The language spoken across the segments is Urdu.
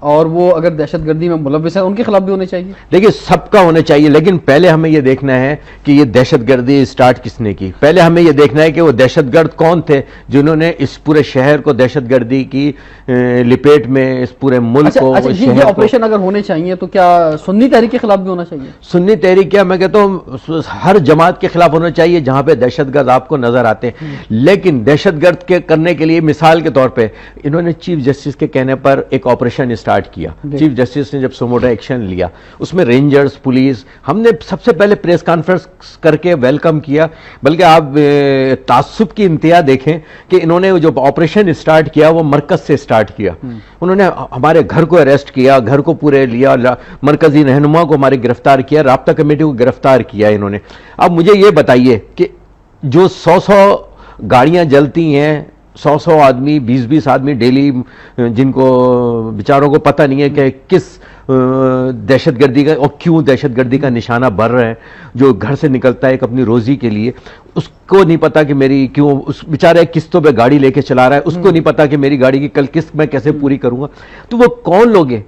اور وہ اگر دہشت گردی میں ملوث ہیں ان کے خلاف بھی ہونے چاہیے؟ دیکھیے سب کا ہونا چاہیے، لیکن پہلے ہمیں یہ دیکھنا ہے کہ یہ دہشت گردی اسٹارٹ کس نے کی. پہلے ہمیں یہ دیکھنا ہے کہ وہ دہشت گرد کون تھے جنہوں نے اس پورے شہر کو دہشت گردی کی لپیٹ میں اس پورے ملک کو یہ آپریشن اگر ہونے چاہیے تو کیا سنی تحریک کے خلاف بھی ہونا چاہیے؟ سنی تحریک کیا، میں کہتا ہوں ہر جماعت کے خلاف ہونا چاہیے جہاں پہ دہشت گرد آپ کو نظر آتے ہیں. لیکن دہشت گرد کے کرنے کے لیے مثال کے طور پہ انہوں نے چیف جسٹس کے کہنے پر ایک آپریشن اسٹارٹ کیا. چیف جسٹس نے جب سموٹا ایکشن لیا اس میں رینجرز، پولیس، ہم نے سب سے پہلے پریس کانفرنس کر کے ویلکم کیا. بلکہ آپ تعصب کی انتہا دیکھیں کہ انہوں نے جو آپریشن اسٹارٹ کیا وہ مرکز سے اسٹارٹ کیا. انہوں نے ہمارے گھر کو اریسٹ کیا، گھر کو پورے لیا، مرکزی رہنما کو ہمارے گرفتار کیا، رابطہ کمیٹی کو گرفتار کیا انہوں نے. اب مجھے یہ بتائیے کہ جو 100 گاڑیاں جلتی ہیں، 100 آدمی، 20 آدمی ڈیلی، جن کو بیچاروں کو پتہ نہیں ہے کہ کس دہشت گردی کا اور کیوں دہشت گردی کا نشانہ بن رہے ہیں، جو گھر سے نکلتا ہے ایک اپنی روزی کے لیے، اس کو نہیں پتا کہ میری کیوں، اس بیچارہ قسطوں پہ گاڑی لے کے چلا رہا ہے، اس کو نہیں پتا کہ میری گاڑی کی کل قسط میں کیسے پوری کروں گا. تو وہ کون لوگ ہیں؟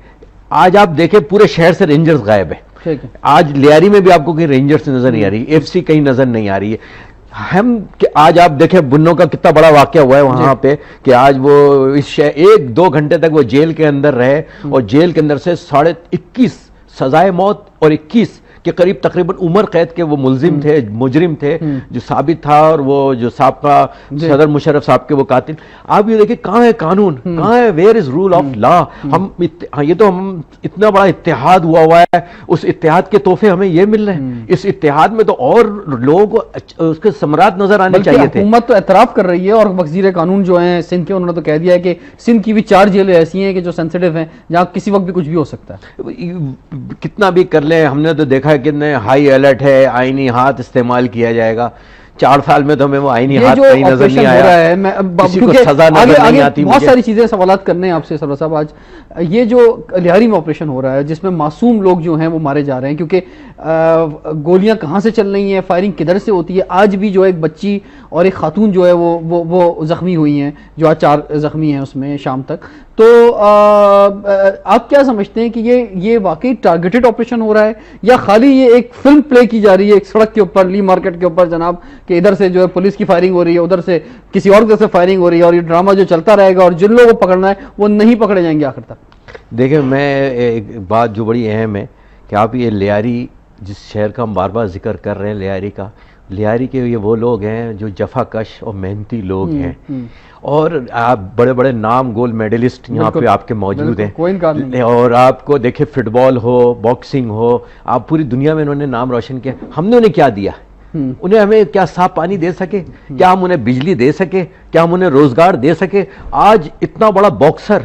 آج آپ دیکھیں پورے شہر سے رینجرز غائب ہیں. آج لیاری میں بھی آپ کو کہیں رینجرز نظر نہیں آ رہی، ایف سی کہیں نظر نہیں آ رہی ہے. ہم کہ آج آپ دیکھیں بنوں کا کتنا بڑا واقعہ ہوا ہے وہاں پہ کہ آج وہ اس 1-2 گھنٹے تک وہ جیل کے اندر رہے اور جیل کے اندر سے 21.5 سزائے موت اور 21 کے قریب تقریباً عمر قید کے وہ ملزم تھے، مجرم تھے، جو ثابت تھا. اور وہ جو سابقہ صدر مشرف صاحب کے وہ قاتل. آپ یہ دیکھیں کہاں ہے قانون، کہاں ہے، where is rule of law. یہ تو ہم اتنا بڑا اتحاد ہوا ہے، اس اتحاد کے تحفے ہمیں یہ مل رہے ہیں. اس اتحاد میں تو اور لوگوں کو اس کے ثمرات نظر آنے چاہیے تھے. حکومت تو اعتراف کر رہی ہے اور وزیر قانون جو ہیں سندھ کے، انہوں نے تو کہہ دیا ہے کہ سندھ کی بھی 4 جیلیں ایسی ہیں کہ جو سینسیٹیو ہیں، جہاں کسی وقت بھی کچھ بھی ہو سکتا ہے. کتنا بھی کر لیں، ہم نے تو دیکھا ہے کتنے ہائی الرٹ ہے، آئینی ہاتھ استعمال کیا جائے گا. 4 سال میں تو ہمیں وہ آئینی ہاتھ کہیں نظر نہیں آیا، کسی کو سزا نظر نہیں آتی. بہت ساری چیزیں سوالات کرنے ہیں آپ سے سرور صاحب. آج یہ جو لیاری میں آپریشن ہو رہا ہے جس میں معصوم لوگ جو ہیں وہ مارے جا رہے ہیں، کیونکہ گولیاں کہاں سے چل رہی ہیں، فائرنگ کدھر سے ہوتی ہے. آج بھی جو ایک بچی اور ایک خاتون جو ہے وہ زخمی ہوئی ہیں، جو آج 4 زخمی ہیں اس میں شام تک. تو آپ کیا سمجھتے ہیں کہ یہ واقعی ٹارگیٹڈ آپریشن ہو رہا ہے یا خالی یہ ایک فلم پلے کی جا رہی ہے ایک سڑک کے اوپر، لی مارکیٹ کے اوپر جناب، کہ ادھر سے جو ہے پولیس کی فائرنگ ہو رہی ہے، ادھر سے کسی اور سے فائرنگ ہو رہی ہے، اور یہ ڈرامہ جو چلتا رہے گا اور جن لوگوں کو پکڑنا ہے وہ نہیں پکڑے جائیں گے آخر تک؟ دیکھیں میں ایک بات جو بڑی اہم ہے کہ آپ یہ لیاری جس شہر کا ہم بار بار ذکر کر رہے ہیں، لیاری کے یہ وہ لوگ ہیں جو جفا کش اور محنتی لوگ ہیں. اور آپ بڑے بڑے نام گولڈ میڈلسٹ یہاں پہ آپ کے موجود ہیں. اور آپ کو دیکھیں فٹ بال ہو، باکسنگ ہو، آپ پوری دنیا میں انہوں نے نام روشن کیا. ہم نے انہیں کیا دیا؟ انہیں ہمیں کیا صاف پانی دے سکے؟ کیا ہم انہیں بجلی دے سکے؟ کیا ہم انہیں روزگار دے سکے؟ آج اتنا بڑا باکسر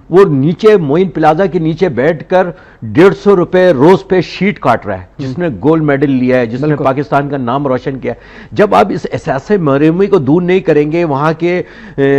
وہ نیچے موئن پلازا کے نیچے بیٹھ کر 150 روپے روز پہ شیٹ کاٹ رہا ہے، جس نے گولڈ میڈل لیا ہے، جس نے پاکستان کا نام روشن کیا ہے. جب آپ اس احساس محرومی کو دور نہیں کریں گے، وہاں کے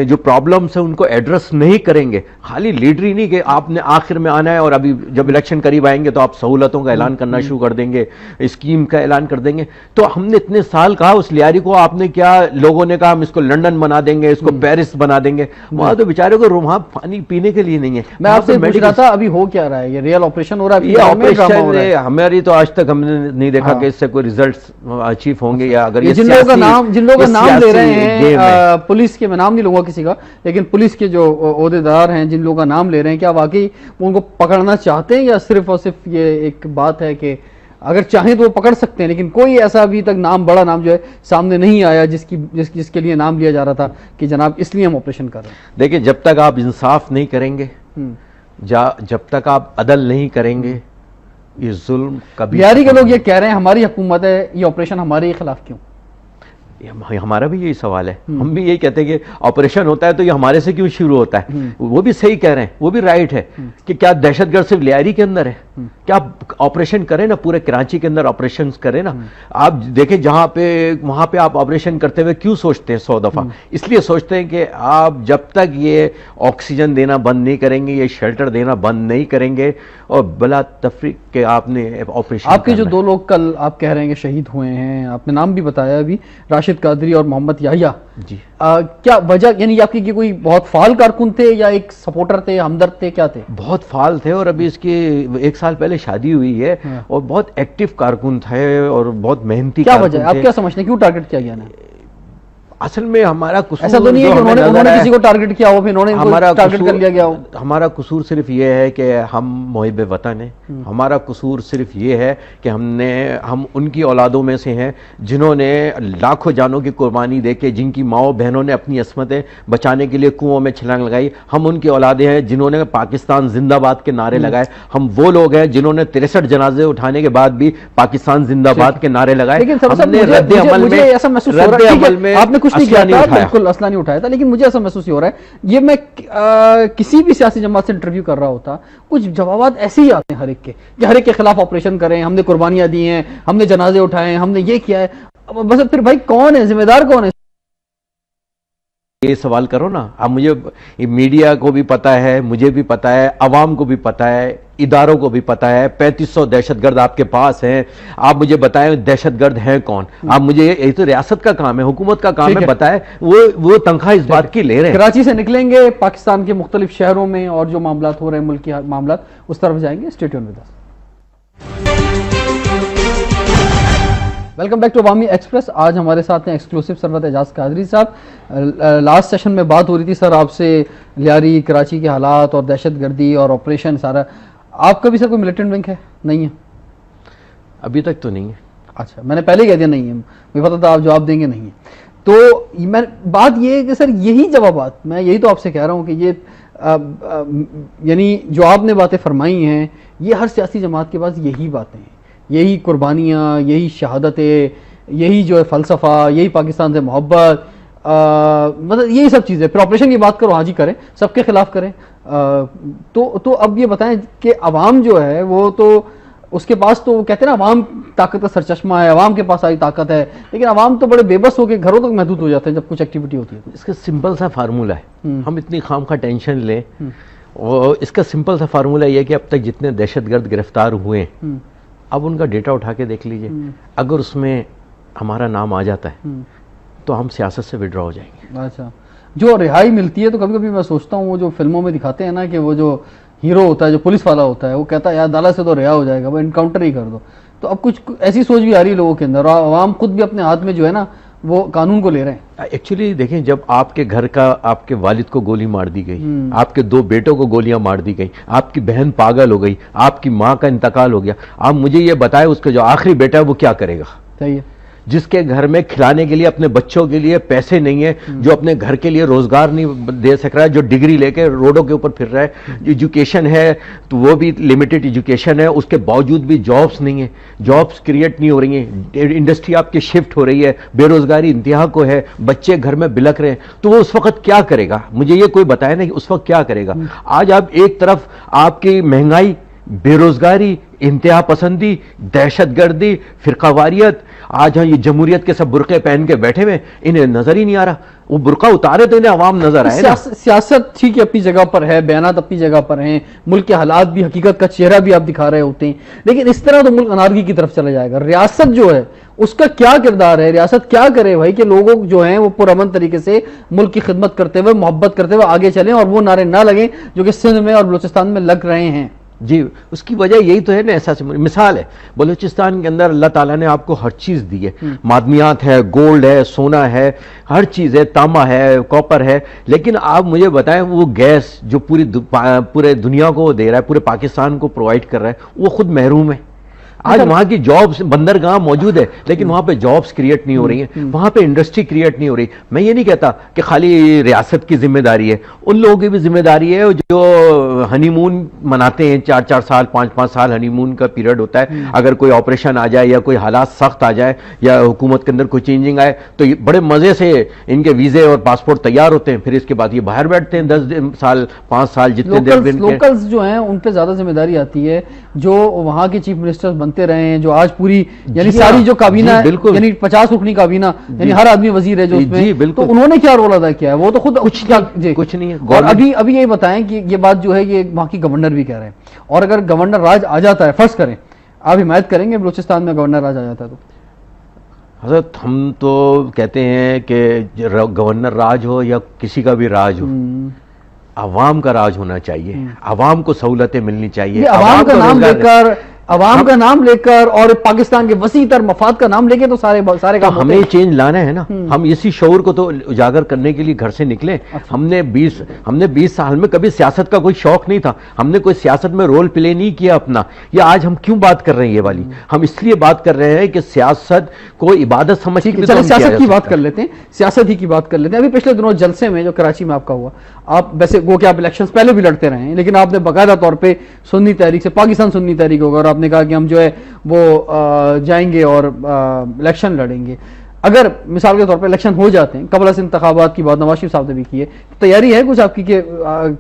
جو پرابلمس ہیں ان کو ایڈریس نہیں کریں گے، خالی لیڈر ہی نہیں کہ آپ نے آخر میں آنا ہے اور ابھی جب الیکشن قریب آئیں گے تو آپ سہولتوں کا اعلان کرنا شروع کر دیں گے، اسکیم کا اعلان کر دیں گے. تو ہم نے اتنے سال کہا اس لیاری کو، آپ نے کیا، لوگوں نے کہا ہم اس کو لنڈن بنا دیں گے، اس کو پیرس بنا دیں گے. وہاں تو بیچارے کو وہاں پانی پینے کے لیے نہیں ہے. میں آپ سے پوچھ رہا تھا ابھی ہو کیا رہا ہے؟ یہ ریئل آپریشن ہو رہا ہے؟ یہ آپریشن ہماری تو آج تک ہم نے نہیں دیکھا کہ اس سے کوئی ریزلٹس اچیو ہوں گے. یا اگر جن لوگوں کا نام لے رہے ہیں پولیس کے، میں نام نہیں لوں گا کسی کا، لیکن پولیس کے جو عہدیدار ہیں جن لوگوں کا نام لے رہے ہیں، کیا واقعی وہ ان کو پکڑنا چاہتے ہیں یا صرف اور صرف یہ ایک بات ہے کہ اگر چاہیں تو وہ پکڑ سکتے ہیں، لیکن کوئی ایسا ابھی تک نام، بڑا نام جو ہے سامنے نہیں آیا جس کے لیے نام لیا جا رہا تھا کہ جناب اس لیے ہم آپریشن کر رہے ہیں؟ دیکھیں جب تک آپ انصاف نہیں کریں گے، جب تک آپ عدل نہیں کریں گے، یہ ظلم کبھی. لیاری کے لوگ یہ کہہ رہے ہیں ہماری حکومت ہے، یہ آپریشن ہمارے خلاف کیوں؟ ہمارا بھی یہی سوال ہے. ہم بھی یہی کہتے ہیں کہ آپریشن ہوتا ہے تو یہ ہمارے سے کیوں شروع ہوتا ہے. وہ بھی صحیح کہہ رہے ہیں، وہ بھی رائٹ ہے کہ کیا دہشت گرد صرف لیاری کے اندر ہے؟ کیا آپریشن کریں نا، پورے کراچی کے اندر آپریشن کریں نا. آپ دیکھیں جہاں پہ وہاں پہ آپ آپریشن کرتے ہوئے کیوں سوچتے ہیں 100 دفعہ؟ اس لیے سوچتے ہیں کہ آپ جب تک یہ آکسیجن دینا بند نہیں کریں گے، یہ شیلٹر دینا بند نہیں کریں گے، اور بلا تفریق کہ آپ نے آپریشن. آپ کے جو 2 لوگ کل آپ کہہ رہے ہیں کہ شہید ہوئے ہیں، آپ نے نام بھی بتایا ابھی، راشد قادری اور محمد یحییٰ، جی کیا وجہ، یعنی آپ کی کوئی بہت فعال کارکن تھے یا ایک سپورٹر تھے، ہمدرد تھے، کیا تھے؟ بہت فعال تھے، اور ابھی اس کی 1 سال پہلے شادی ہوئی ہے، اور بہت ایکٹیو کارکن تھے اور بہت محنتی. کیا وجہ ہے، آپ کیا سمجھتے ہیں کیوں ٹارگٹ کیا گیا نا؟ اصل میں ہمارا قصور ایسا تو نہیں ہے کہ انہوں نے کسی کو ٹارگٹ کیا ہو پھر انہوں نے ٹارگٹ کر لیا گیا ہو. ہمارا قصور صرف یہ ہے کہ ہم محب وطن ہیں. ہمارا قصور صرف یہ ہے کہ ہم ان کی اولادوں میں سے ہیں جنہوں نے لاکھوں جانوں کی قربانی دے کے، جن کی ماؤں بہنوں نے اپنی عصمتیں بچانے کے لیے کنوؤں میں چھلانگ لگائی. ہم ان کی اولادیں ہیں جنہوں نے پاکستان زندہ باد کے نعرے لگائے. ہم وہ لوگ ہیں جنہوں نے 63 جنازے اٹھانے کے بعد بھی پاکستان زندہ باد کے نارے لگائے. ہم نے رد عمل میں آپ نے کچھ نہیں کیا تھا، بالکل اسلحہ نہیں اٹھایا تھا، لیکن مجھے ایسا محسوس ہو رہا ہے یہ میں کسی بھی سیاسی جماعت سے انٹرویو کر رہا ہوتا، کچھ جوابات ایسے ہی آتے ہیں ہر ایک کے، کہ ہر ایک کے خلاف آپریشن کریں، ہم نے قربانیاں دی ہیں، ہم نے جنازے اٹھائے ہیں، ہم نے یہ کیا ہے. بس پھر بھائی کون ہے ذمہ دار، کون ہے؟ یہ سوال کرو نا. اب مجھے میڈیا کو بھی پتا ہے، مجھے بھی پتا ہے، عوام کو بھی پتا ہے، اداروں کو بھی پتا ہے. 3500 دہشت گرد آپ کے پاس ہیں. آپ مجھے بتائیں دہشت گرد ہیں کون؟ آپ مجھے، یہ تو ریاست کا کام ہے، حکومت کا کام ہے، بتائیں وہ تنخواہ اس بات کی لے رہے ہیں. کراچی سے نکلیں گے، پاکستان کے مختلف شہروں میں اور جو معاملات ہو رہے ہیں، ملک کے معاملات، اس طرف جائیں گے. Stay tune with us. Welcome back to Awami Express. آج ہمارے ساتھ ہیں ایکسکلوسیو سرورت اعجاز قادری صاحب. لاسٹ سیشن میں بات ہو رہی تھی سر آپ سے لیاری، کراچی کے حالات اور دہشت گردی اور آپریشن سارا. آپ کا بھی سر کوئی ملیٹنٹ ونگ ہے؟ نہیں ہے ابھی تک تو نہیں ہے. اچھا، میں نے پہلے کہہ دیا نہیں ہے، مجھے پتا تھا آپ جواب دیں گے نہیں ہے. تو میں بات یہ ہے کہ سر یہی جوابات، میں یہی تو آپ سے کہہ رہا ہوں کہ یہ یعنی جو آپ نے باتیں فرمائی ہیں، یہ ہر سیاسی جماعت کے پاس یہی باتیں ہیں، یہی قربانیاں، یہی شہادتیں، یہی جو ہے فلسفہ، یہی پاکستان سے محبت، مطلب یہی سب چیزیں. پھر آپریشن کی بات کرو، ہاں جی کریں، سب کے خلاف کریں. تو اب یہ بتائیں کہ عوام جو ہے وہ تو اس کے پاس تو کہتے ہیں نا عوام طاقت کا سرچشمہ ہے، عوام کے پاس ساری طاقت ہے، لیکن عوام تو بڑے بے بس ہو کے گھروں تک محدود ہو جاتے ہیں جب کچھ ایکٹیویٹی ہوتی ہے. اس کا سمپل سا فارمولہ ہے، ہم اتنی خام خواہ ٹینشن لیں. اور اس کا سمپل سا فارمولہ یہ ہے کہ اب تک جتنے دہشت گرد گرفتار ہوئے ہیں، اب ان کا ڈیٹا اٹھا کے دیکھ لیجئے. اگر اس میں ہمارا نام آ جاتا ہے تو ہم سیاست سے وڈرا ہو جائیں گے. اچھا، جو رہائی ملتی ہے تو کبھی کبھی میں سوچتا ہوں وہ جو فلموں میں دکھاتے ہیں نا کہ وہ جو ہیرو ہوتا ہے، جو پولیس والا ہوتا ہے، وہ کہتا ہے یار عدالت سے تو رہا ہو جائے گا، وہ انکاؤنٹر ہی کر دو. تو اب کچھ ایسی سوچ بھی آ رہی ہے لوگوں کے اندر، اور عوام خود بھی اپنے ہاتھ میں جو ہے نا وہ قانون کو لے رہے ہیں. ایکچولی دیکھیں، جب آپ کے گھر کا، آپ کے والد کو گولی مار دی گئی، آپ کے 2 بیٹوں کو گولیاں مار دی گئی، آپ کی بہن پاگل ہو گئی، آپ کی ماں کا انتقال ہو گیا، آپ مجھے یہ بتائیں اس کا جو آخری بیٹا ہے وہ کیا کرے گا؟ صحیح ہے. جس کے گھر میں کھلانے کے لیے اپنے بچوں کے لیے پیسے نہیں ہیں، جو اپنے گھر کے لیے روزگار نہیں دے سک رہا ہے، جو ڈگری لے کے روڈوں کے اوپر پھر رہا ہے، ایجوکیشن ہے تو وہ بھی لمیٹڈ ایجوکیشن ہے، اس کے باوجود بھی جابس نہیں ہیں، جابس کریٹ نہیں ہو رہی ہیں، انڈسٹری آپ کی شفٹ ہو رہی ہے، بے روزگاری انتہا کو ہے، بچے گھر میں بلک رہے ہیں. تو وہ اس وقت کیا کرے گا؟ مجھے یہ کوئی بتائے نا کہ اس وقت کیا کرے گا. آج آپ ایک طرف آپ کی مہنگائی، بے روزگاری، انتہا پسندی، دہشت گردی، فرقہ واریت، آج ہاں یہ جمہوریت کے سب برقعے پہن کے بیٹھے ہوئے، انہیں نظر ہی نہیں آ رہا. وہ برقع اتارے تو انہیں عوام نظر آئے نا. سیاست ٹھیک ہے اپنی جگہ پر ہے، بیانات اپنی جگہ پر ہیں، ملک کے حالات بھی، حقیقت کا چہرہ بھی آپ دکھا رہے ہوتے ہیں، لیکن اس طرح تو ملک انارکی کی طرف چلا جائے گا. ریاست جو ہے اس کا کیا کردار ہے؟ ریاست کیا کرے بھائی کہ لوگوں جو ہیں وہ پرامن طریقے سے ملک کی خدمت کرتے ہوئے، محبت کرتے ہوئے آگے چلیں اور وہ نعرے نہ لگیں جو کہ سندھ میں اور بلوچستان میں لگ رہے ہیں. جی، اس کی وجہ یہی تو ہے نا. ایسا مثال ہے بلوچستان کے اندر اللہ تعالیٰ نے آپ کو ہر چیز دی ہے، معدنیات ہے، گولڈ ہے، سونا ہے، ہر چیز ہے، تانبا ہے، کاپر ہے، لیکن آپ مجھے بتائیں وہ گیس جو پورے دنیا کو دے رہا ہے، پورے پاکستان کو پرووائڈ کر رہا ہے، وہ خود محروم ہے. آج وہاں کی جابس، بندرگاہ موجود ہے لیکن وہاں پہ جابس کریٹ نہیں ہو رہی ہیں، وہاں پہ انڈسٹری کریٹ نہیں ہو رہی. میں یہ نہیں کہتا کہ خالی ریاست کی ذمہ داری ہے، ان لوگوں کی بھی ذمہ داری ہے جو ہنی مون مناتے ہیں، 4 سال 5 سال ہنی مون کا پیریڈ ہوتا ہے. اگر کوئی آپریشن آ جائے یا کوئی حالات سخت آ جائے یا حکومت کے اندر کوئی چینجنگ آئے تو بڑے مزے سے ان کے ویزے اور پاسپورٹ تیار ہوتے ہیں، پھر اس کے بعد یہ باہر بیٹھتے ہیں 10 سال 5 سال جتنے دیر. لوکلز جو ہیں ان پہ زیادہ ذمہ داری آتی ہے، جو وہاں کے چیف منسٹر بنتے رہے ہیں، جو آج پوری یعنی ساری جو کابینہ یعنی 50 رکنی کابینہ، یعنی ہر آدمی وزیر ہے جو اس میں، تو انہوں نے کیا رول ادا کیا ہے؟ وہ تو خود کچھ نہیں ہے. اور ابھی یہ بتائیں کہ یہ بات جو ہے یہ وہاں کی گورنر بھی کہہ رہے ہیں، اور اگر گورنر راج آ جاتا ہے، فرض کریں آپ حمایت کریں گے بلوچستان میں گورنر راج آ جاتا ہے تو؟ حضرت ہم تو کہتے ہیں کہ گورنر راج ہو یا کسی کا بھی راج ہو، عوام کا راج ہونا چاہیے، عوام کو سہولتیں ملنی چاہیے، عوام کا نام لے کر، عوام کا نام لے کر اور پاکستان کے وسیع تر مفاد کا نام لے کے تو سارے کام ہمیں چینج لانا ہے نا. ہم اسی شعور کو تو اجاگر کرنے کے لیے گھر سے نکلے. ہم نے 20 سال میں کبھی سیاست کا کوئی شوق نہیں تھا، ہم نے کوئی سیاست میں رول پلے نہیں کیا اپنا. یہ آج ہم کیوں بات کر رہے ہیں یہ والی؟ ہم اس لیے بات کر رہے ہیں کہ سیاست کو عبادت سمجھ کے سیاست کی بات کر لیتے ہیں، سیاست ہی کی بات کر لیتے ہیں. ابھی پچھلے دنوں جلسے میں جو کراچی میں آپ کا ہوا، آپ ویسے وہ کہ آپ الیکشنز پہلے بھی لڑتے رہے ہیں، لیکن آپ نے باقاعدہ طور پہ سنی تحریک سے، پاکستان سنی تحریک ہوگا، اور آپ نے کہا کہ ہم جو ہے وہ جائیں گے اور الیکشن لڑیں گے. اگر مثال کے طور پہ الیکشن ہو جاتے ہیں، قبل از انتخابات کی بات نواز شریف صاحب نے بھی کی ہے، تیاری ہے کچھ آپ کی کہ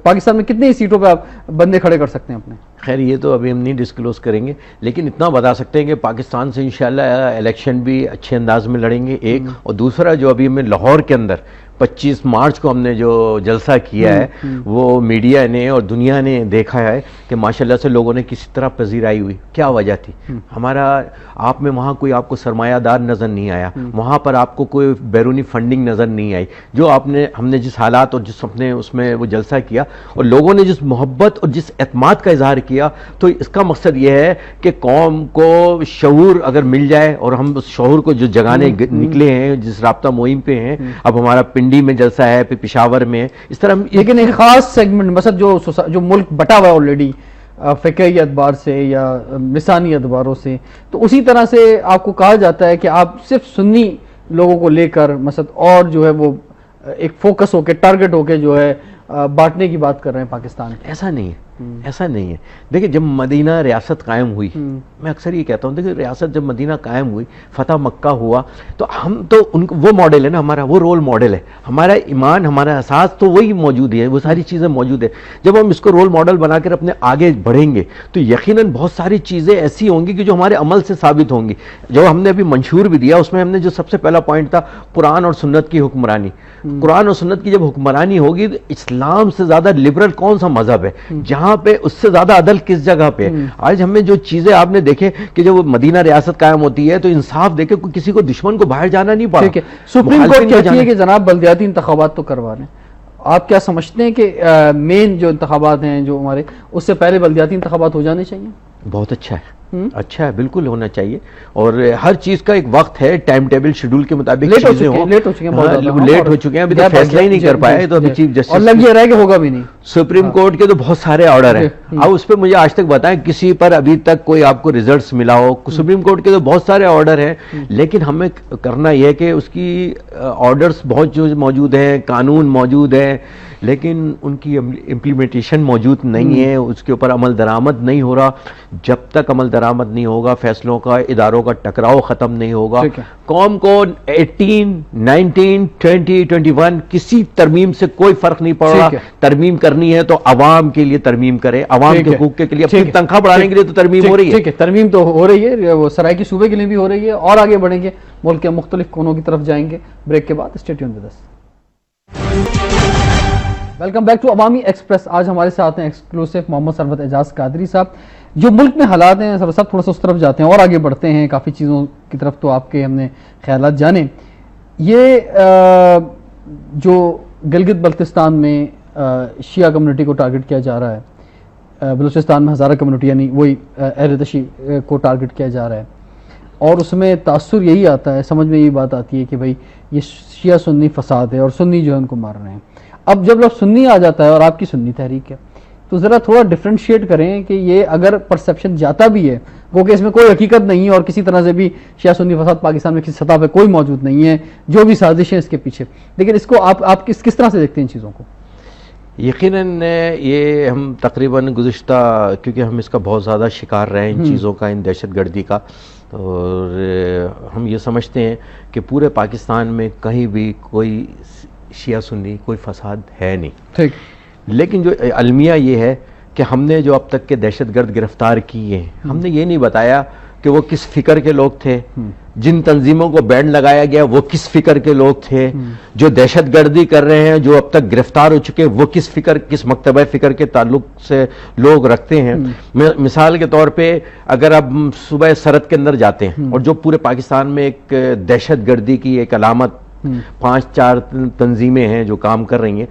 پاکستان میں کتنی سیٹوں پہ آپ بندے کھڑے کر سکتے ہیں اپنے؟ خیر یہ تو ابھی ہم نہیں ڈسکلوز کریں گے، لیکن اتنا بتا سکتے ہیں کہ پاکستان سے انشاءاللہ الیکشن بھی اچھے انداز میں لڑیں گے، ایک. اور دوسرا جو ابھی ہمیں لاہور کے اندر 25 مارچ کو ہم نے جو جلسہ کیا ہے، وہ میڈیا نے اور دنیا نے دیکھا ہے کہ ماشاءاللہ سے لوگوں نے کسی طرح پذیرائی ہوئی. کیا وجہ تھی؟ ہمارا آپ میں وہاں کوئی آپ کو سرمایہ دار نظر نہیں آیا، وہاں پر آپ کو کوئی بیرونی فنڈنگ نظر نہیں آئی. جو ہم نے جس حالات اور جس اپنے اس میں وہ جلسہ کیا اور لوگوں نے جس محبت اور جس اعتماد کا اظہار کیا، تو اس کا مقصد یہ ہے کہ قوم کو شعور اگر مل جائے، اور ہم اس شعور کو جو جگانے نکلے ہیں، جس رابطہ مہم پہ ہیں. اب ہمارا پنڈی میں جلسہ ہے، پھر پشاور میں، اس طرح. لیکن ایک خاص سیگمنٹ مثلا جو ملک بٹا ہوا ہے آلریڈی فقہی اعتبار سے یا لسانی اعتباروں سے، تو اسی طرح سے آپ کو کہا جاتا ہے کہ آپ صرف سنی لوگوں کو لے کر مثلا اور جو ہے وہ ایک فوکس ہو کے، ٹارگٹ ہو کے جو ہے بانٹنے کی بات کر رہے ہیں پاکستان کی. ایسا نہیں ہے، ایسا نہیں ہے. دیکھیں جب مدینہ ریاست قائم ہوئی، میں اکثر یہ کہتا ہوں، دیکھیں ریاست جب مدینہ قائم ہوئی، فتح مکہ ہوا، تو ہم تو وہ ماڈل ہے نا ہمارا، وہ رول ماڈل ہے ہمارا. ایمان، ہمارا احساس تو وہی موجود ہے، وہ ساری چیزیں موجود ہے. جب ہم اس کو رول ماڈل بنا کر اپنے آگے بڑھیں گے تو یقیناً بہت ساری چیزیں ایسی ہوں گی کہ جو ہمارے عمل سے ثابت ہوں گی. جو ہم نے ابھی منشور بھی دیا، اس میں ہم نے جو سب سے پہلا پوائنٹ تھا قرآن اور سنت کی حکمرانی. قرآن اور سنت کی جب حکمرانی ہوگی تو اسلام سے زیادہ لبرل کون سا مذہب ہے جہاں پہ اس سے زیادہ عدل کس جگہ پہ؟ آج ہمیں جو چیزیں آپ نے دیکھے کہ جب مدینہ ریاست قائم ہوتی ہے تو انصاف دیکھے کسی کو دشمن کو باہر جانا نہیں پڑا. سپریم کورٹ کہتی ہے کہ جناب بلدیاتی انتخابات تو کروا لیں. آپ کیا سمجھتے ہیں کہ مین جو انتخابات ہیں جو ہمارے، اس سے پہلے بلدیاتی انتخابات ہو جانے چاہیے؟ بہت اچھا ہے، اچھا ہے، بالکل ہونا چاہیے. اور ہر چیز کا ایک وقت ہے، ٹائم ٹیبل شیڈول کے مطابق چیزیں ہوں. لیٹ ہو چکے ہیں، ابھی تو فیصلہ ہی نہیں کر پائے. تو ابھی چیف جسٹس اور لگ یہ رہا ہے کہ ہوگا بھی نہیں. سپریم کورٹ کے تو بہت سارے آرڈر ہیں. اب اس پہ مجھے آج تک بتائیں کسی پر ابھی تک کوئی آپ کو ریزلٹس ملا ہو؟ سپریم کورٹ کے تو بہت سارے آرڈر ہیں، لیکن ہمیں کرنا یہ ہے کہ اس کی آرڈرس بہت جو موجود ہیں، قانون موجود ہیں، لیکن ان کی امپلیمنٹیشن موجود نہیں ہے، اس کے اوپر عمل درآمد نہیں ہو رہا. جب تک عمل درآمد نہیں ہوگا، فیصلوں کا، اداروں کا ٹکراؤ ختم نہیں ہوگا، قوم کو 18، 19، 20، 21 کسی ترمیم سے کوئی فرق نہیں پڑ رہا. ترمیم کرنی ہے تو عوام کے لیے ترمیم کرے، عوام کے حقوق کے لیے. اپنی تنخواہ بڑھانے کے لیے تو ترمیم ہو رہی ہے. ترمیم تو ہو رہی ہے، وہ سرائیکی صوبے کے لیے بھی ہو رہی ہے، اور آگے بڑھیں گے، ملک کے مختلف کونوں کی طرف جائیں گے. بریک کے بعد stay tuned with us. Welcome back to Awami Express. آج ہمارے ساتھ ہیں ایکسکلوسیو محمد ثروت اعجاز قادری صاحب. جو ملک میں حالات ہیں صاحب تھوڑا سا اس طرف جاتے ہیں اور آگے بڑھتے ہیں، کافی چیزوں کی طرف تو آپ کے ہم نے خیالات جانے. یہ جو گلگت بلتستان میں شیعہ کمیونٹی کو ٹارگٹ کیا جا رہا ہے، بلوچستان میں ہزارہ کمیونٹی یعنی وہی اہل تشیع کو ٹارگٹ کیا جا رہا ہے، اور اس میں تاثر یہی آتا ہے، سمجھ میں یہی بات آتی ہے کہ بھائی یہ شیعہ سنی فساد ہے اور سنی جو ہے ان کو مار رہے ہیں. اب جب لوگ سنی آ جاتا ہے اور آپ کی سنی تحریک ہے، تو ذرا تھوڑا ڈفرینشیٹ کریں کہ یہ اگر پرسیپشن جاتا بھی ہے وہ کہ اس میں کوئی حقیقت نہیں ہے اور کسی طرح سے بھی شیعہ سنی فساد پاکستان میں کسی سطح پہ کوئی موجود نہیں ہے، جو بھی سازشیں اس کے پیچھے، لیکن اس کو آپ کس طرح سے دیکھتے ہیں ان چیزوں کو؟ یقیناً یہ ہم تقریباً گزشتہ، کیونکہ ہم اس کا بہت زیادہ شکار رہے ہیں ان چیزوں کا، ان دہشت گردی کا، اور ہم یہ سمجھتے ہیں کہ پورے پاکستان میں کہیں بھی کوئی شیعہ سنی کوئی فساد ہے نہیں. ٹھیک. لیکن جو المیہ یہ ہے کہ ہم نے جو اب تک کے دہشت گرد گرفتار کیے ہیں، ہم نے یہ نہیں بتایا کہ وہ کس فکر کے لوگ تھے, جن تنظیموں کو بینڈ لگایا گیا وہ کس فکر کے لوگ تھے, جو دہشت گردی کر رہے ہیں, جو اب تک گرفتار ہو چکے وہ کس مکتبہ فکر کے تعلق سے لوگ رکھتے ہیں. مثال کے طور پہ اگر آپ صوبہ سرحد کے اندر جاتے ہیں اور جو پورے پاکستان میں ایک دہشت گردی کی ایک علامت 5-4 تنظیمیں ہیں جو کام کر رہی ہیں,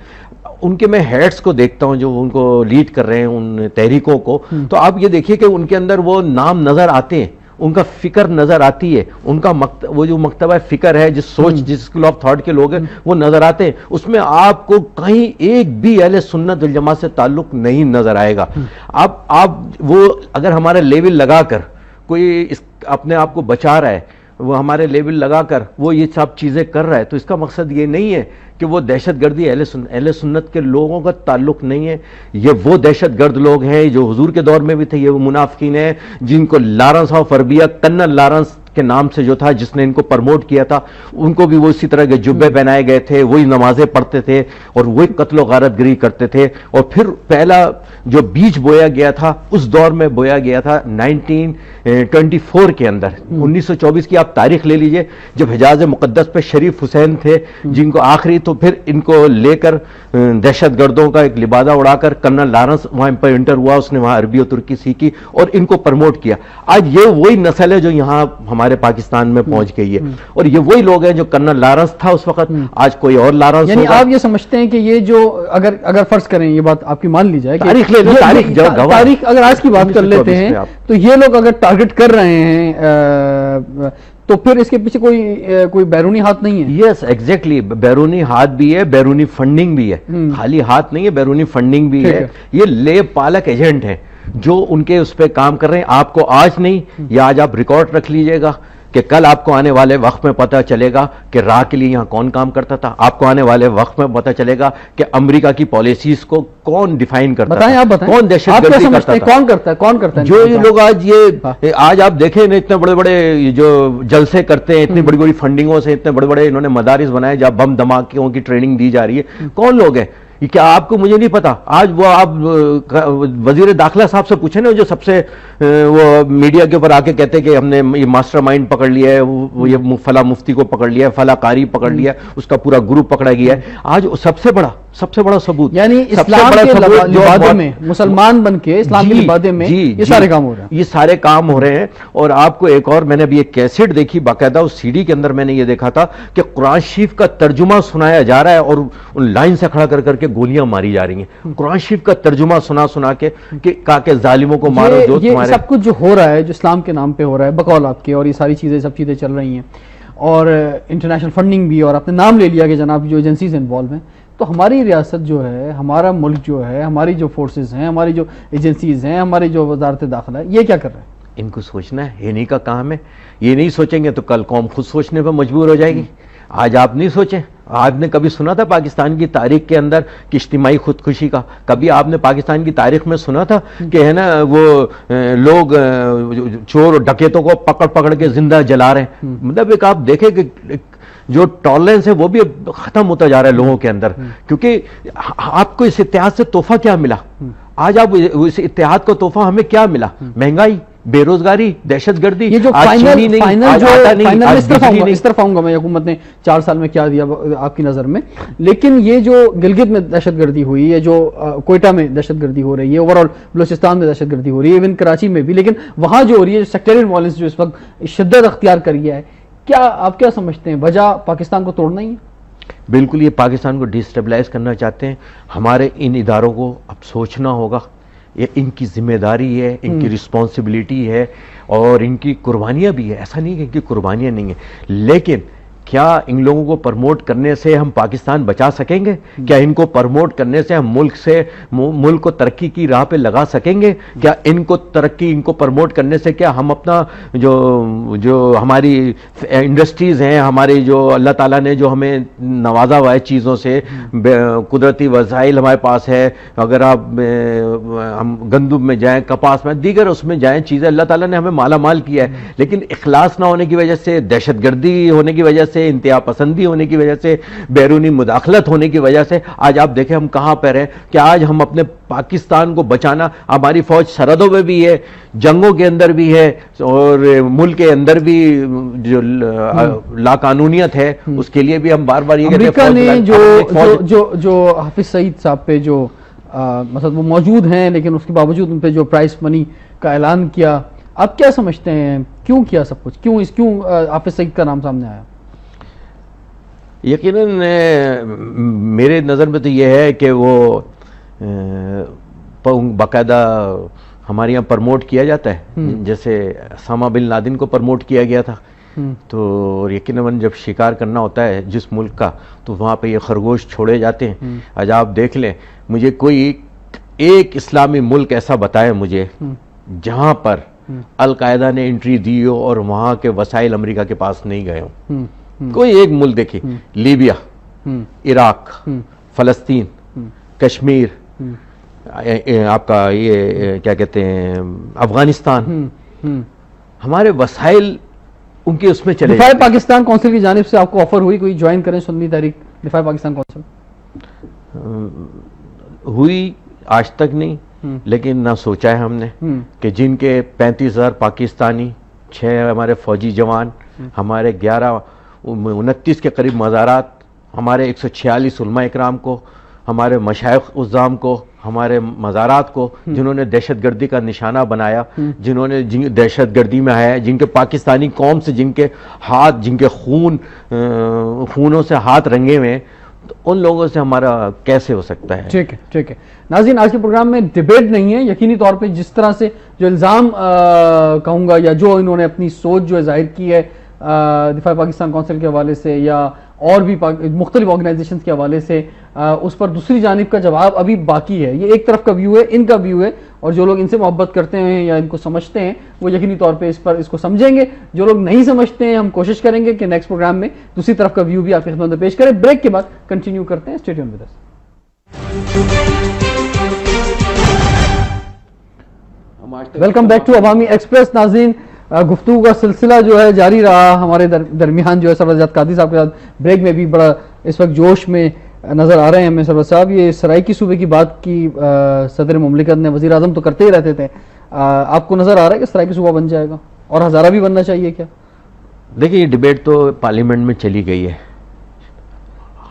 ان کے میں ہیڈز کو دیکھتا ہوں جو ان کو لیڈ کر رہے ہیں ان تحریکوں کو, تو آپ یہ دیکھیے کہ ان کے اندر وہ نام نظر آتے ہیں, ان کا فکر نظر آتی ہے, ان کا وہ جو مکتبہ فکر ہے, جس سوچ جس اسکول آف تھاٹ کے لوگ ہیں وہ نظر آتے ہیں. اس میں آپ کو کہیں ایک بھی اہل سنت والجماعت سے تعلق نہیں نظر آئے گا. آپ وہ اگر ہمارے لیول لگا کر کوئی اپنے آپ کو بچا رہا ہے, وہ ہمارے لیول لگا کر وہ یہ سب چیزیں کر رہا ہے, تو اس کا مقصد یہ نہیں ہے کہ وہ دہشت گردی اہل سنت کے لوگوں کا تعلق نہیں ہے. یہ وہ دہشت گرد لوگ ہیں جو حضور کے دور میں بھی تھے, یہ وہ منافقین ہیں جن کو لارنس آف اربیہ, کرنل لارنس کے نام سے جو تھا جس نے ان کو پرموٹ کیا تھا, ان کو بھی وہ اسی طرح کے جبے پہنائے گئے تھے, وہی نمازیں پڑھتے تھے اور وہی قتل و غارت گری کرتے تھے. اور پھر پہلا جو بیج بویا گیا تھا اس دور میں بویا گیا تھا 1924 کے اندر. 1924 کی آپ تاریخ لے لیجئے, جب حجاز مقدس پہ شریف حسین تھے جن کو آخری, تو پھر ان کو لے کر دہشت گردوں کا ایک لبادہ اڑا کر کرنل لارنس وہاں پر انٹر ہوا, اس نے وہاں عربی و ترکی سیکھی اور ان کو پرموٹ کیا. آج یہ وہی نسل ہے جو یہاں ہمارے پاکستان میں پہنچ گئی ہے, اور یہ وہی لوگ ہیں جو کرنل لارنس تھا اس وقت, آج کوئی اور لارنس. یعنی آپ یہ سمجھتے ہیں کہ یہ جو اگر فرض کریں, یہ بات آپ کی مان لی جائے, تاریخ اگر آج کی بات کر لیتے ہیں, تو یہ لوگ اگر ٹارگٹ کر رہے ہیں تو پھر اس کے پیچھے کوئی بیرونی ہاتھ نہیں ہے؟ یس ایگزیکٹلی, بیرونی ہاتھ بھی ہے, بیرونی فنڈنگ بھی ہے, خالی ہاتھ نہیں ہے, بیرونی فنڈنگ بھی ہے. یہ لیب پالک ایجنٹ ہیں جو ان کے اس پہ کام کر رہے ہیں. آپ کو آج نہیں, یا آج آپ ریکارڈ رکھ لیجئے گا کہ کل آپ کو آنے والے وقت میں پتہ چلے گا کہ راہ کے لیے یہاں کون کام کرتا تھا. آپ کو آنے والے وقت میں پتہ چلے گا کہ امریکہ کی پالیسیز کو کون ڈیفائن کرتا ہے, کون دہشت گردی کرتا ہے, کون کرتا ہے. جو یہ لوگ آج آپ دیکھیں نا, اتنے بڑے بڑے جو جلسے کرتے ہیں, اتنی بڑی بڑی فنڈنگوں سے, اتنے بڑے بڑے انہوں نے مدارس بنائے جہاں بم دھماکوں کی ٹریننگ دی جا رہی ہے. کون لوگ ہیں یہ؟ کیا آپ کو, مجھے نہیں پتا. آج وہ آپ وزیر داخلہ صاحب سے پوچھیں نا, جو سب سے وہ میڈیا کے اوپر آ کے کہتے کہ ہم نے یہ ماسٹر مائنڈ پکڑ لیا ہے, وہ یہ فلاں مفتی کو پکڑ لیا ہے, فلاں قاری پکڑ لیا ہے, اس کا پورا گروپ پکڑا گیا ہے. آج سب سے بڑا ثبوت, یعنی اسلام کے لبادے میں, مسلمان بن کے اسلام کے لبادے میں یہ سارے کام ہو رہے ہیں, یہ سارے کام ہو رہے ہیں. اور آپ کو ایک اور, میں نے ابھی ایک کیسٹ دیکھی باقاعدہ, اس سی ڈی کے اندر میں نے یہ دیکھا تھا کہ قرآن شریف کا ترجمہ سنایا جا رہا ہے اور ان لائن سے کھڑا کر کے گولیاں ماری جا رہی ہیں. قرآن شریف کا ترجمہ سنا کے کہا کہ ظالموں کو مارو. یہ سب کچھ جو ہو رہا ہے, جو اسلام کے نام پہ ہو رہا ہے بقول آپ کے, اور یہ ساری سب چیزیں چل رہی ہیں, اور انٹرنیشنل فنڈنگ بھی, اور آپ نے نام لے لیا کہ جناب جو ایجنسیز انوالو ہیں, تو ہماری ریاست جو ہے, ہمارا ملک جو ہے, ہماری جو فورسز ہیں, ہماری جو ایجنسیز ہیں, ہماری جو وزارت داخلہ ہے, یہ کیا کر رہے ہیں؟ ان کو سوچنا ہے, یہ نہیں کا کام ہے. یہ نہیں سوچیں گے تو کل قوم خود سوچنے پہ مجبور ہو جائے گی. آج آپ نہیں سوچیں, آپ نے کبھی سنا تھا پاکستان کی تاریخ کے اندر کہ اجتماعی خودکشی کا, کبھی آپ نے پاکستان کی تاریخ میں سنا تھا کہ ہے نا وہ لوگ چور ڈکیتوں کو پکڑ کے زندہ جلا رہے ہیں؟ مطلب ایک آپ دیکھیں کہ جو ٹالرنس ہے وہ بھی ختم ہوتا جا رہا ہے لوگوں کے اندر, کیونکہ آپ کو اس اتحاد سے تحفہ کیا ملا؟ آج آپ اس اتحاد کا تحفہ ہمیں کیا ملا؟ مہنگائی, بے روزگاری, دہشت گردی. یہ جو اس طرف آؤں گا میں, حکومت نے 4 سال میں کیا دیا آپ کی نظر میں, لیکن یہ جو گلگت میں دہشت گردی ہوئی ہے, جو کوئٹہ میں دہشت گردی ہو رہی ہے, اوور آل بلوچستان میں دہشت گردی ہو رہی ہے, ایون کراچی میں بھی, لیکن وہاں جو ہو رہی ہے سیکٹریل وائلنس جو اس وقت شدت اختیار کر گیا ہے, کیا آپ کیا سمجھتے ہیں وجہ پاکستان کو توڑنا ہی ہے؟ بالکل, یہ پاکستان کو ڈیسٹیبلائز کرنا چاہتے ہیں. ہمارے ان اداروں کو اب سوچنا ہوگا, یہ ان کی ذمہ داری ہے, ان کی رسپانسبلٹی ہے, اور ان کی قربانیاں بھی ہے. ایسا نہیں کہ ان کی قربانیاں نہیں ہیں, لیکن کیا ان لوگوں کو پرموٹ کرنے سے ہم پاکستان بچا سکیں گے؟ کیا ان کو پرموٹ کرنے سے ہم ملک کو ترقی کی راہ پہ لگا سکیں گے؟ کیا ان کو پرموٹ کرنے سے کیا ہم اپنا جو ہماری انڈسٹریز ہیں, ہماری جو اللہ تعالیٰ نے جو ہمیں نوازا ہوا ہے چیزوں سے, قدرتی وسائل ہمارے پاس ہے, اگر آپ ہم گندم میں جائیں, کپاس میں, دیگر اس میں جائیں, چیزیں اللہ تعالیٰ نے ہمیں مالا مال کیا ہے, لیکن اخلاص نہ ہونے کی وجہ سے, دہشت گردی ہونے کی وجہ سے, سے, انتہا پسندی ہونے کی وجہ سے, بیرونی مداخلت ہونے کی وجہ سے آج آپ دیکھیں ہم کہاں پر ہیں کہ آج ہم اپنے پاکستان کو بچانا, ہماری فوج سرحدوں میں بھی ہے, جنگوں کے اندر بھی ہے, اور ملک کے اندر بھی جو لا قانونیت ہے اس کے لیے بھی ہم بار بار یہ کہتے ہیں. امریکہ نے جو حافظ سعید صاحب پہ جو مطلب وہ موجود ہیں لیکن اس کے باوجود ان پہ جو پرائز منی کا اعلان کیا, آپ کیا سمجھتے ہیں کیوں کیا سب کچھ, کیوں حافظ سعید کا نام سامنے آیا؟ یقیناً میرے نظر میں تو یہ ہے کہ وہ باقاعدہ ہمارے یہاں پرموٹ کیا جاتا ہے, جیسے اسامہ بن لادن کو پرموٹ کیا گیا تھا. تو یقیناً جب شکار کرنا ہوتا ہے جس ملک کا تو وہاں پہ یہ خرگوش چھوڑے جاتے ہیں. آج آپ دیکھ لیں, مجھے کوئی ایک اسلامی ملک ایسا بتائے مجھے جہاں پر القاعدہ نے انٹری دی ہو اور وہاں کے وسائل امریکہ کے پاس نہیں گئے ہوں. کوئی ایک ملک دیکھیں, لیبیا, عراق, فلسطین, کشمیر, آپ کا یہ کیا کہتے ہیں افغانستان, ہمارے وسائل ان کے اس میں چلے. دفاع پاکستان کونسل کی جانب سے آپ کو آفر ہوئی کوئی جوائن کریں سنی تحریک دفاع پاکستان کونسل؟ ہوئی, آج تک نہیں, لیکن نہ سوچا ہے ہم نے کہ جن کے 35,000 پاکستانی, 6 ہمارے فوجی جوان, ہمارے 29 کے قریب مزارات, ہمارے 146 علماء اکرام کو, ہمارے مشائخ عظام کو, ہمارے مزارات کو جنہوں نے دہشت گردی کا نشانہ بنایا, جنہوں نے دہشت گردی میں آیا, جن کے پاکستانی قوم سے جن کے ہاتھ, جن کے خونوں سے ہاتھ رنگے ہوئے, تو ان لوگوں سے ہمارا کیسے ہو سکتا ہے؟ ٹھیک ہے, ٹھیک ہے. ناظرین, آج کے پروگرام میں ڈیبیٹ نہیں ہے, یقینی طور پہ جس طرح سے جو الزام کہوں گا یا جو انہوں نے اپنی سوچ جو ظاہر کی ہے دفاع پاکستان کونسل کے حوالے سے یا اور بھی مختلف آرگنائزیشنز کے حوالے سے, اس پر دوسری جانب کا جواب ابھی باقی ہے. یہ ایک طرف کا ویو ہے, ان کا ویو ہے, اور جو لوگ ان سے محبت کرتے ہیں یا ان کو سمجھتے ہیں وہ یقینی طور پہ اس کو سمجھیں گے. جو لوگ نہیں سمجھتے ہیں ہم کوشش کریں گے کہ نیکسٹ پروگرام میں دوسری طرف کا ویو بھی آپ کی خدمت میں پیش کریں. بریک کے بعد کنٹینیو کرتے ہیں. Stay tuned with us. Welcome back to Awami Express. ناظرین, گفتگو کا سلسلہ جو ہے جاری رہا. ہمارے درمیان جو ہے سرور جات قادری صاحب کے ساتھ بریک میں بھی بڑا اس وقت جوش میں نظر آ رہے ہیں ہمیں سرور صاحب. یہ سرائیکی صوبے کی بات کی صدر مملکت نے, وزیر اعظم تو کرتے ہی رہتے تھے, آپ کو نظر آ رہا ہے کہ سرائیکی صوبہ بن جائے گا اور ہزارہ بھی بننا چاہیے کیا؟ دیکھیں, یہ ڈیبیٹ تو پارلیمنٹ میں چلی گئی ہے.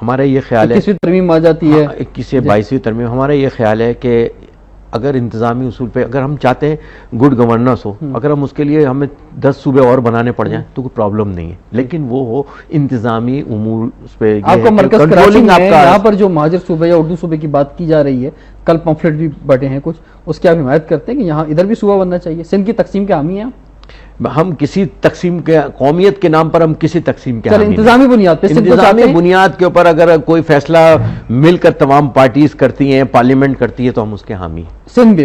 ہمارا یہ خیال ہے 21ویں ترمیم آ جاتی ہے, 22ویں ترمیم. ہمارا یہ خیال ہے کہ اگر انتظامی اصول پہ اگر ہم چاہتے ہیں گڈ گورننس ہو, اگر ہم اس کے لیے ہمیں 10 صوبے اور بنانے پڑ جائیں تو کوئی پرابلم نہیں ہے, لیکن وہ ہو انتظامی امور اس پہ. آپ کا مرکز کراچی میں یہاں پر جو مہاجر صوبے یا اردو صوبے کی بات کی جا رہی ہے, کل پمفلٹ بھی بٹے ہیں کچھ, اس کی آپ حمایت کرتے ہیں کہ یہاں ادھر بھی صوبہ بننا چاہیے؟ سندھ کی تقسیم کے حامی ہیں ہم کسی تقسیم کے قومیت کے نام پر ہم کسی تقسیم کے حامی انتظامی بنیاد پہ, انتظامی بنیاد کے اوپر اگر کوئی فیصلہ مل کر تمام پارٹیز کرتی ہیں, پارلیمنٹ کرتی ہے, تو ہم اس کے حامی. سندھ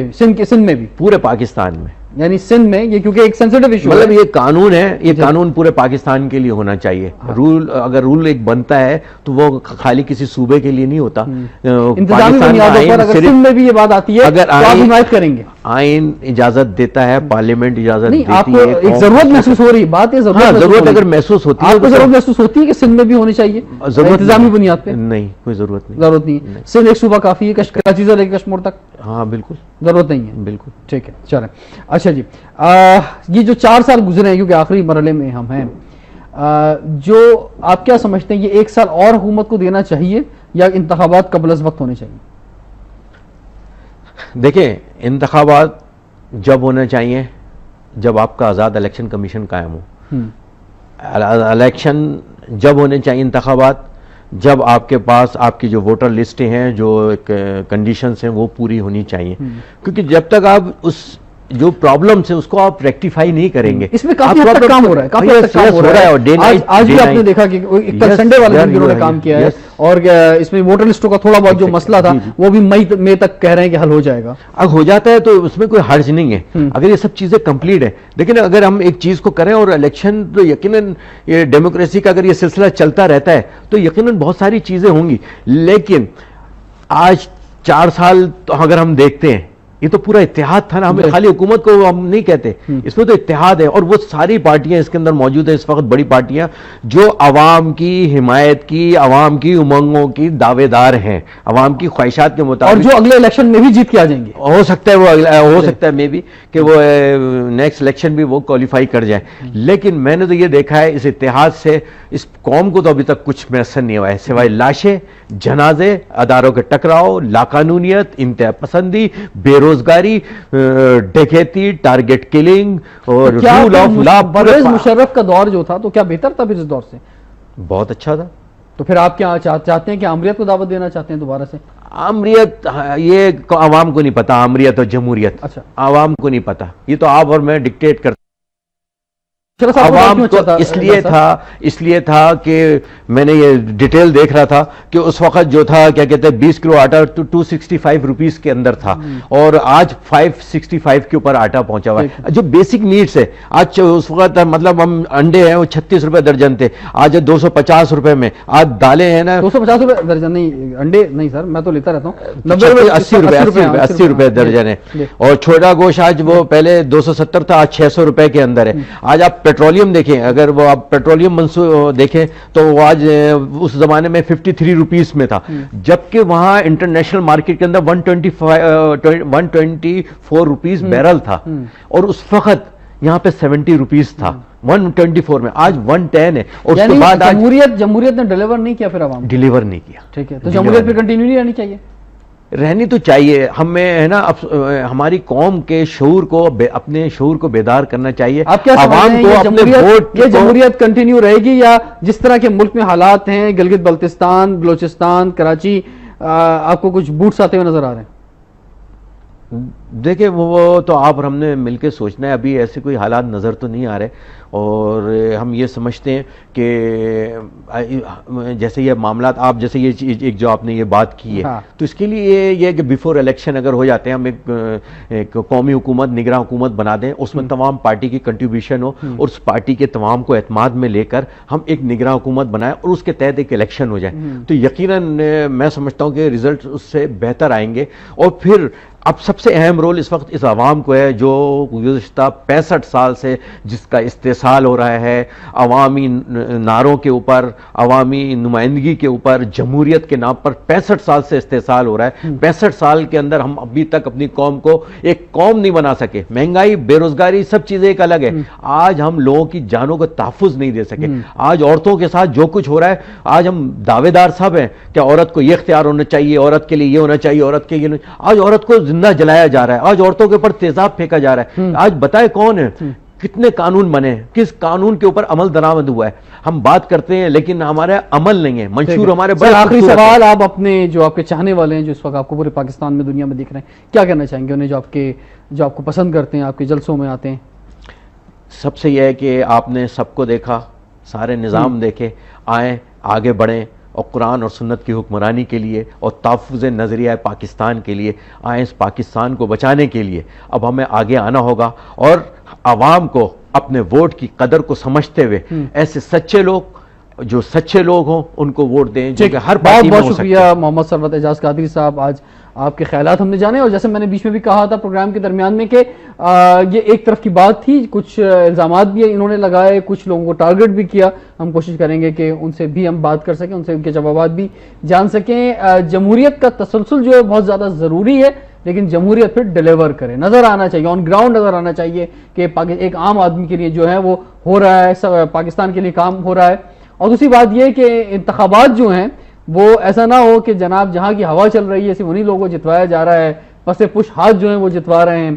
میں بھی, پورے پاکستان میں, یعنی سندھ میں, یہ کیونکہ ایک سینسٹیو ایشو ہے, مطلب یہ قانون ہے, یہ قانون پورے پاکستان کے لیے ہونا چاہیے. رول اگر رول ایک بنتا ہے تو وہ خالی کسی صوبے کے لیے نہیں ہوتا. انتظامی بنیادوں پر اگر سندھ میں بھی یہ بات آتی ہے تو آپ حمایت کریں گے؟ آئین اجازت دیتا ہے, پارلیمنٹ اجازت دیتی ہے. آپ کو ایک ضرورت محسوس ہو رہی بات ہے, ضرورت اگر محسوس ہوتی ہے, آپ کو ضرورت محسوس ہوتی ہے کہ سندھ میں بھی ہونی چاہیے انتظامی بنیاد پہ؟ نہیں, کوئی ضرورت نہیں ہے. سندھ ایک صوبہ کافی ہے, کراچی سے لے کے کشمیر تک. ہاں بالکل, ضرورت نہیں ہے. بالکل ٹھیک ہے, چلیں. اچھا جی, یہ جو 4 سال گزرے ہیں کیونکہ آخری مرحلے میں ہم ہیں, جو آپ کیا سمجھتے ہیں یہ 1 سال اور حکومت کو دینا چاہیے یا انتخابات قبل از وقت ہونے چاہیے؟ دیکھیں, انتخابات جب ہونے چاہیے جب آپ کا آزاد الیکشن کمیشن قائم ہو. الیکشن جب ہونے چاہیے, انتخابات جب آپ کے پاس آپ کی جو ووٹر لسٹیں ہیں, جو کنڈیشنز ہیں, وہ پوری ہونی چاہیے. کیونکہ جب تک آپ اس جو پرابلمس ہے اس کو آپ ریکٹیفائی نہیں کریں گے. اس میں کافی حد تک کام ہو رہا ہے, کافی حد تک کام ہو رہا ہے. آج بھی آپ نے دیکھا کہ کل سنڈے والے دن انہوں نے کام کیا ہے, اور اس میں ووٹر لسٹوں کا تھوڑا بہت جو مسئلہ تھا وہ بھی مئی تک کہہ رہے ہیں کہ حل ہو جائے گا. اب ہو جاتا ہے تو اس میں کوئی حرج نہیں ہے اگر یہ سب چیزیں کمپلیٹ ہیں. لیکن اگر ہم ایک چیز کو کریں, اور الیکشن تو یقیناً یہ ڈیموکریسی کا اگر یہ سلسلہ چلتا رہتا ہے تو یقیناً بہت ساری چیزیں ہوں گی. لیکن آج 4 سال تو اگر ہم دیکھتے ہیں یہ تو پورا اتحاد تھا نا, ہمیں خالی حکومت کو ہم نہیں کہتے, اس میں تو اتحاد ہے, اور وہ ساری پارٹیاں اس کے اندر موجود ہیں اس وقت, بڑی پارٹیاں جو عوام کی حمایت کی, عوام کی امنگوں کی دعوے دار ہیں, عوام کی خواہشات کے مطابق, اور جو اگلے الیکشن میں بھی جیت کے آ جائیں گے. ہو سکتا ہے وہ ہو سکتا ہے مے بی کہ وہ نیکسٹ الیکشن بھی وہ کوالیفائی کر جائیں. لیکن میں نے تو یہ دیکھا ہے اس اتحاد سے اس قوم کو تو ابھی تک کچھ میسر نہیں ہوا ہے سوائے لاشیں, جنازے, اداروں کے ٹکراؤ, لاقانونیت, انتہا پسندی, بے روزگاری, ڈکیتی, ٹارگٹ کلنگ اور rule of law. Pervez Musharraf کا دور جو تھا تو کیا بہتر تھا پھر اس دور سے؟ بہت اچھا تھا. تو پھر آپ کیا چاہتے ہیں کہ آمریت کو دعوت دینا چاہتے ہیں دوبارہ سے؟ آمریت یہ عوام کو نہیں پتا, آمریت اور جمہوریت اچھا عوام کو نہیں پتا, یہ تو آپ اور میں ڈکٹیٹ کرتے. عوام کو اس لیے تھا کہ میں نے یہ ڈیٹیل دیکھ رہا تھا کہ اس وقت جو تھا کیا کہتے ہیں 20 کلو آٹا 265 روپیز کے اندر تھا, اور آج 565 کے اوپر آٹا پہنچا ہوا ہے. جو بیسک نیڈس ہے آج, اس وقت مطلب ہم انڈے ہیں وہ 36 روپے درجن تھے, آج 250 روپے میں. آج دالیں ہیں نا 250 روپے درجن, نہیں انڈے نہیں سر, میں تو لیتا رہتا ہوں 80 روپے درجن ہے. اور چھوٹا گوشت آج وہ پہلے 270 تھا, آج 600 روپے کے اندر ہے. آج آپ پیٹرولیم دیکھیں, اگر وہ آپ پیٹرولیم دیکھیں تو وہ آج اس زمانے میں 53 روپیز میں تھا, جبکہ وہاں انٹرنیشنل مارکیٹ کے اندر 124 روپیز بیرل تھا, اور اس وقت یہاں پہ 70 روپیز تھا 124 میں, آج 110 ہے. اور اس کے بعد جمہوریت نے ڈیلیور نہیں کیا, پھر عوام ڈیلیور نہیں کیا. ٹھیک ہے, تو جمہوریت پہ کنٹینیو نہیں رہنی چاہیے؟ رہنی تو چاہیے, ہمیں ہے نا ہماری قوم کے شعور کو, اپنے شعور کو بیدار کرنا چاہیے. آپ کیا عوام کو اپنے ووٹ, یہ جمہوریت کنٹینیو رہے گی یا جس طرح کے ملک میں حالات ہیں, گلگت بلتستان, بلوچستان, کراچی, آپ کو کچھ بوٹس آتے ہوئے نظر آ رہے ہیں؟ دیکھیں وہ تو آپ اور ہم نے مل کے سوچنا ہے, ابھی ایسے کوئی حالات نظر تو نہیں آ رہے, اور ہم یہ سمجھتے ہیں کہ جیسے یہ معاملات, آپ جیسے یہ ایک جو آپ نے یہ بات کی ہے, تو اس کے لیے یہ ہے کہ بیفور الیکشن اگر ہو جاتے ہیں ہم ایک قومی حکومت, نگراں حکومت بنا دیں, اس میں تمام پارٹی کی کنٹریبیوشن ہو, اور اس پارٹی کے تمام کو اعتماد میں لے کر ہم ایک نگراں حکومت بنائیں, اور اس کے تحت ایک الیکشن ہو جائے, تو یقیناً میں سمجھتا ہوں کہ ریزلٹ اس سے بہتر آئیں گے. اور پھر اب سب سے اہم رول اس وقت اس عوام کو ہے جو گزشتہ 65 سال سے جس کا استحصال ہو رہا ہے عوامی نعروں کے اوپر, عوامی نمائندگی کے اوپر, جمہوریت کے نام پر 65 سال سے استحصال ہو رہا ہے. 65 سال کے اندر ہم ابھی تک اپنی قوم کو ایک قوم نہیں بنا سکے. مہنگائی, بے روزگاری, سب چیزیں ایک الگ ہے. آج ہم لوگوں کی جانوں کو تحفظ نہیں دے سکے. آج عورتوں کے ساتھ جو کچھ ہو رہا ہے, آج ہم دعوے دار سب ہیں کہ عورت کو یہ اختیار ہونا چاہیے, عورت کے لیے یہ ہونا چاہیے, عورت کے یہ, آج عورت کو زندہ جلایا جا رہا ہے, آج عورتوں کے اوپر تیزاب پھینکا جا رہا ہے. آج بتائے کون ہے, کتنے قانون بنے ہیں, کس قانون کے اوپر عمل درآمد ہوا ہے. ہم بات کرتے ہیں لیکن ہمارا عمل نہیں ہے, منشور ہمارے بڑے. آخری سوال, آپ اپنے جو آپ کے چاہنے والے ہیں جو اس وقت آپ کو پورے پاکستان میں, دنیا میں دیکھ رہے ہیں, کیا کہنا چاہیں گے انہیں جو آپ کو پسند کرتے ہیں, آپ کے جلسوں میں آتے ہیں؟ سب سے یہ ہے کہ آپ نے سب کو دیکھا, سارے نظام دیکھے, آئیں, آگے بڑھیں, اور قرآن اور سنت کی حکمرانی کے لیے اور تحفظ نظریہ پاکستان کے لیے آئیں, اس پاکستان کو بچانے کے لیے اب ہمیں آگے آنا ہوگا, اور عوام کو اپنے ووٹ کی قدر کو سمجھتے ہوئے ایسے سچے لوگ جو سچے لوگ ہوں ان کو ووٹ دیں, جو کہ ہر پارٹی میں ہو سکتے ہیں. بہت شکریہ محمد ثروت اعجاز قادری صاحب, آج آپ کے خیالات ہم نے جانے, اور جیسے میں نے بیچ میں بھی کہا تھا پروگرام کے درمیان میں کہ یہ ایک طرف کی بات تھی, کچھ الزامات بھی انہوں نے لگائے, کچھ لوگوں کو ٹارگٹ بھی کیا. ہم کوشش کریں گے کہ ان سے بھی ہم بات کر سکیں, ان سے ان کے جوابات بھی جان سکیں. جمہوریت کا تسلسل جو ہے بہت زیادہ ضروری ہے, لیکن جمہوریت پھر ڈیلیور کرے, نظر آنا چاہیے, آن گراؤنڈ نظر آنا چاہیے کہ ایک عام آدمی کے لیے جو ہے وہ ہو رہا ہے, پاکستان کے لیے کام ہو رہا ہے. اور دوسری بات یہ کہ انتخابات جو ہیں وہ ایسا نہ ہو کہ جناب جہاں کی ہوا چل رہی ہے صرف انہی لوگوں کو جتوایا جا رہا ہے, پس پش ہاتھ جو ہیں وہ جتوا رہے ہیں.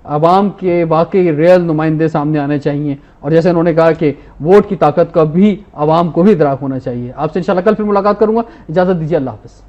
عوام کے واقعی ریئل نمائندے سامنے آنے چاہیے, اور جیسے انہوں نے کہا کہ ووٹ کی طاقت کا بھی عوام کو بھی ادراک ہونا چاہیے. آپ سے انشاءاللہ کل پھر ملاقات کروں گا, اجازت دیجیے, اللہ حافظ.